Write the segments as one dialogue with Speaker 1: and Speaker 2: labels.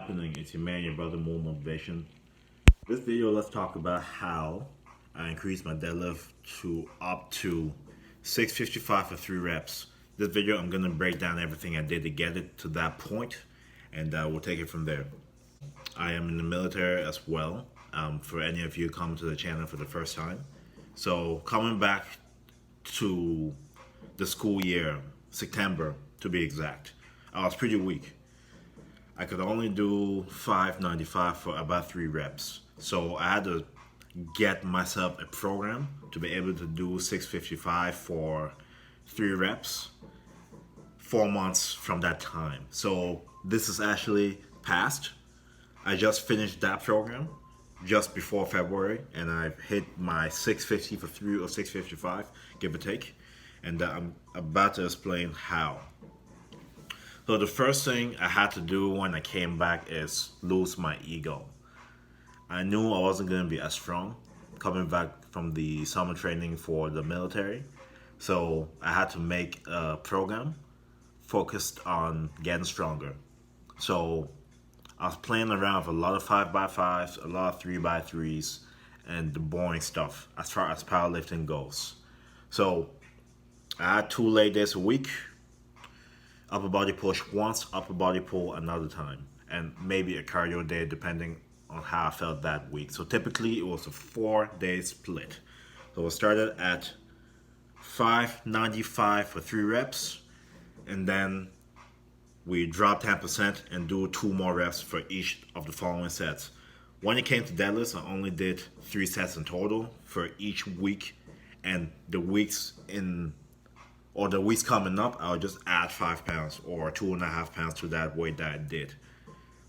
Speaker 1: happening? It's your man, your brother, Mulo Motivation. This video, let's talk about how I increased my deadlift to up to 655 for 3 reps. This video, I'm gonna break down everything I did to get it to that point, and we'll take it from there. I am in the military as well. For any of you coming to the channel for the first time, so coming back to the school year, September to be exact, I was pretty weak. I could only do 595 for about 3 reps. So I had to get myself a program to be able to do 655 for 3 reps 4 months from that time. So this is actually past. I just finished that program just before February, and I've hit my 650 for 3 or 655, give or take. And I'm about to explain how. So the first thing I had to do when I came back is lose my ego. I knew I wasn't going to be as strong coming back from the summer training for the military. So I had to make a program focused on getting stronger. So I was playing around with a lot of 5x5s, a lot of 3x3s, and the boring stuff as far as powerlifting goes. So I had 2 leg days a week. Upper body push once, upper body pull another time, and maybe a cardio day depending on how I felt that week. So typically it was a 4-day split. So we started at 595 for 3 reps, and then we drop 10% and do 2 more reps for each of the following sets. When it came to deadlifts, I only did 3 sets in total for each week, and the weeks coming up, I'll just add 5 pounds or 2.5 pounds to that weight that I did.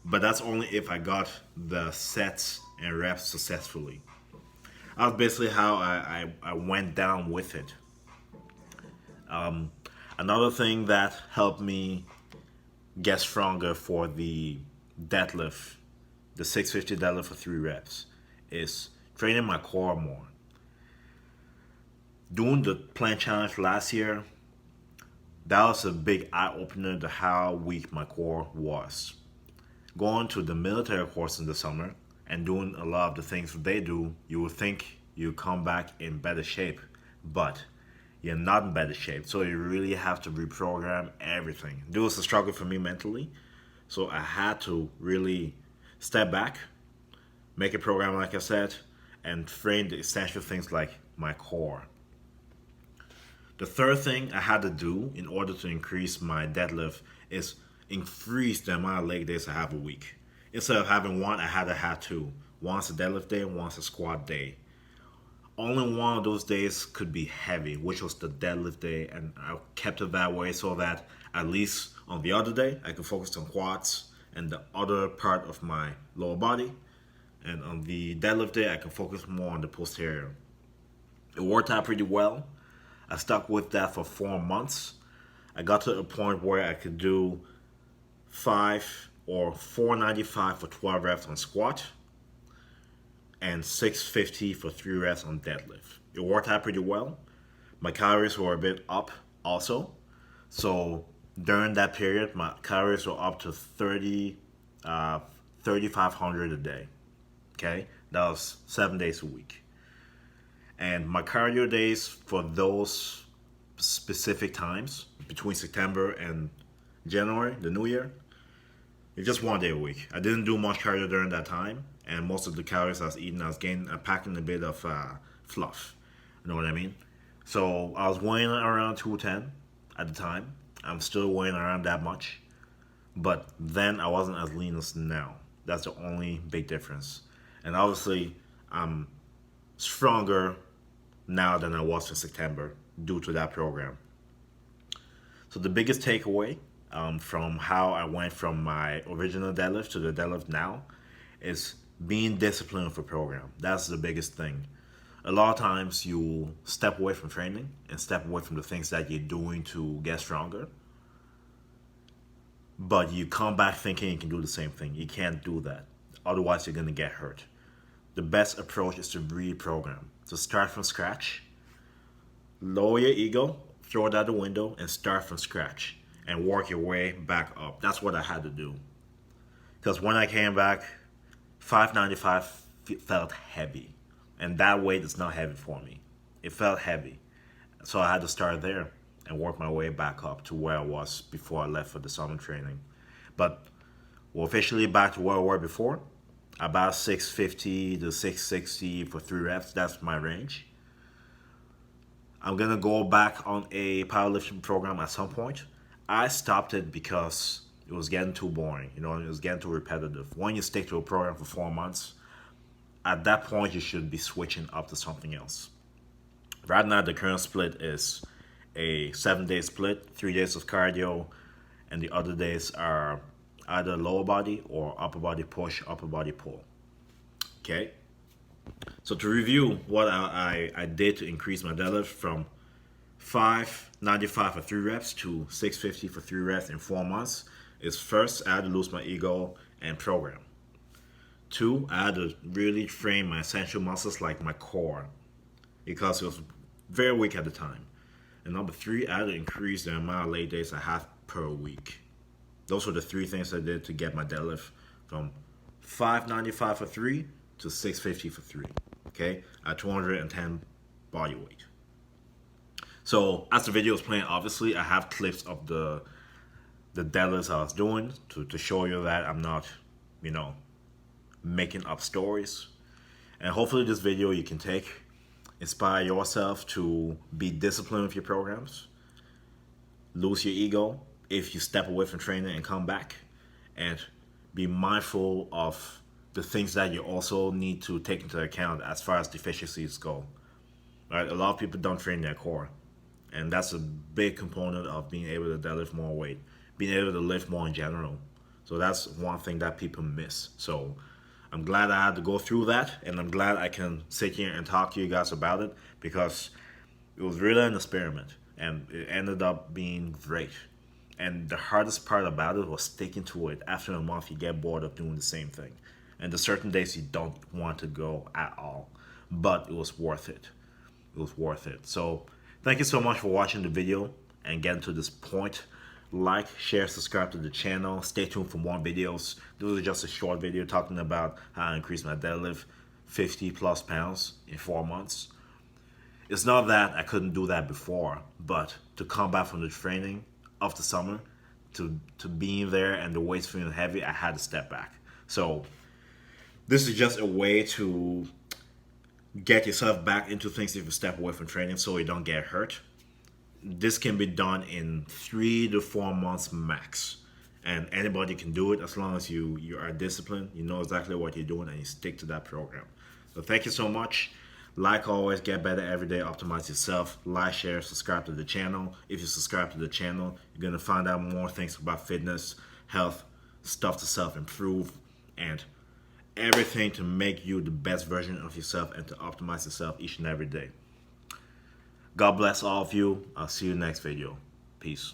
Speaker 1: But that's only if I got the sets and reps successfully. That's basically how I went down with it. Another thing that helped me get stronger for the deadlift, the 650 deadlift for 3 reps, is training my core more. Doing the plank challenge last year, that was a big eye-opener to how weak my core was. Going to the military course in the summer and doing a lot of the things that they do, you would think you come back in better shape, but you're not in better shape. So you really have to reprogram everything. It was a struggle for me mentally, so I had to really step back, make a program like I said, and train the essential things like my core. The third thing I had to do in order to increase my deadlift is increase the amount of leg days I have a week. Instead of having one, I had to have 2. Once a deadlift day, once a squat day. Only one of those days could be heavy, which was the deadlift day, and I kept it that way so that at least on the other day, I could focus on quads and the other part of my lower body. And on the deadlift day, I could focus more on the posterior. It worked out pretty well. I stuck with that for 4 months. I got to a point where I could do 5 or 495 for 12 reps on squat and 650 for 3 reps on deadlift. It worked out pretty well. My calories were a bit up also. So during that period, my calories were up to 3,500 a day. Okay, that was 7 days a week. And my cardio days for those specific times between September and January, the new year, it's just 1 day a week. I didn't do much cardio during that time, and most of the calories I was eating, I was packing a bit of fluff. You know what I mean? So I was weighing around 210 at the time. I'm still weighing around that much, but then I wasn't as lean as now. That's the only big difference. And obviously, I'm stronger now than I was in September due to that program. So the biggest takeaway from how I went from my original deadlift to the deadlift now is being disciplined with a program. That's the biggest thing. A lot of times you step away from training and step away from the things that you're doing to get stronger, but you come back thinking you can do the same thing. You can't do that. Otherwise, you're going to get hurt. The best approach is to reprogram. So start from scratch, lower your ego, throw it out the window, and start from scratch and work your way back up. That's what I had to do. Because when I came back, 595 felt heavy. And that weight is not heavy for me. It felt heavy. So I had to start there and work my way back up to where I was before I left for the summer training. But we're officially back to where we were before. About 650 to 660 for 3 reps. That's my range. I'm gonna go back on a powerlifting program at some point. I stopped it because it was getting too boring. You know, it was getting too repetitive. When you stick to a program for 4 months, at that point you should be switching up to something else. Right now, the current split is a 7-day split, 3 days of cardio, and the other days are either lower body or upper body push, upper body pull. Okay? So to review what I did to increase my deadlift from 595 for 3 reps to 650 for 3 reps in 4 months is first, I had to lose my ego and program. 2, I had to really train my essential muscles like my core because it was very weak at the time. And number 3, I had to increase the amount of leg days I have per week. Those were the 3 things I did to get my deadlift from 595 for 3 to 650 for 3, okay, at 210 body weight. So as the video is playing, obviously I have clips of the deadlifts I was doing to show you that I'm not, you know, making up stories. And hopefully this video you can take, inspire yourself to be disciplined with your programs, lose your ego if you step away from training and come back, and be mindful of the things that you also need to take into account as far as deficiencies go. Right? A lot of people don't train their core, and that's a big component of being able to deadlift more weight, being able to lift more in general. So that's one thing that people miss. So I'm glad I had to go through that, and I'm glad I can sit here and talk to you guys about it because it was really an experiment, and it ended up being great. And the hardest part about it was sticking to it. After a month, you get bored of doing the same thing. And there's certain days you don't want to go at all. But it was worth it. It was worth it. So thank you so much for watching the video and getting to this point. Like, share, subscribe to the channel. Stay tuned for more videos. This was just a short video talking about how I increased my deadlift 50 plus pounds in 4 months. It's not that I couldn't do that before, but to come back from the training of the summer to being there and the weights feeling heavy, I had to step back. So this is just a way to get yourself back into things if you step away from training so you don't get hurt. This can be done in 3 to 4 months max, and anybody can do it as long as you are disciplined, you know exactly what you're doing, and you stick to that program. So thank you so much. Like always, get better every day, optimize yourself. Like, share, subscribe to the channel. If you subscribe to the channel, you're going to find out more things about fitness, health, stuff to self-improve, and everything to make you the best version of yourself and to optimize yourself each and every day. God bless all of you. I'll see you next video. Peace.